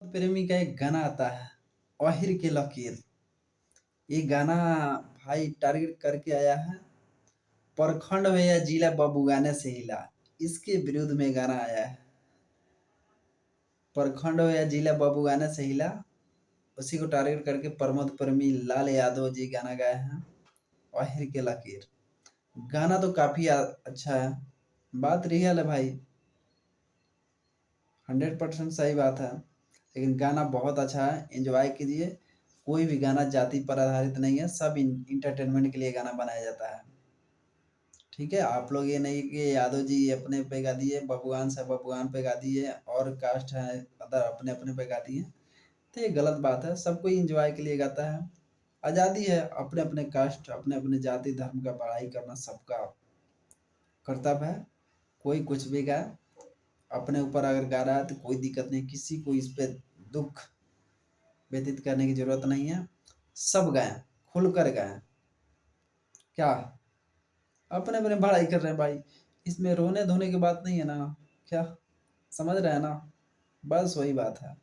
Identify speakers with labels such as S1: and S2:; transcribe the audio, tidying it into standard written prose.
S1: प्रेमी का एक गाना आता है, ओहिर के लकीर। ये गाना भाई टारगेट करके आया है, प्रखंड में या जिला बबुआने से हिला, इसके विरुद्ध में गाना आया है। प्रखंड हो या जिला बबुआने से हिला, उसी को टारगेट करके प्रमोद प्रेमी लाल यादव जी गाना गाए हैं, ओहिर के लकीर। गाना तो काफी अच्छा है। बात रियल है भाई, 100% सही बात है। लेकिन गाना बहुत अच्छा है, एंजॉय कीजिए। कोई भी गाना जाति पर आधारित नहीं है, सब इंटरटेनमेंट के लिए गाना बनाया जाता है। ठीक है, आप लोग ये नहीं कि यादव जी अपने पे गा दिए, बबुआन से बबुआन पे गा दिए, और कास्ट है अदर अपने अपने पे गा दिए, तो ये गलत बात है। सब कोई इंजॉय के लिए गाता है। आज़ादी है, अपने अपने कास्ट अपने अपने जाति धर्म का बड़ाई करना सबका कर्तव्य है। कोई कुछ भी गाए, अपने ऊपर अगर गा रहा है तो कोई दिक्कत नहीं, किसी को इस पे दुख व्यतीत करने की जरूरत नहीं है। सब गाएं, खुलकर गाएं। क्या अपने अपने बड़ाई कर रहे हैं भाई, इसमें रोने धोने की बात नहीं है ना। क्या समझ रहे हैं ना? बस वही बात है।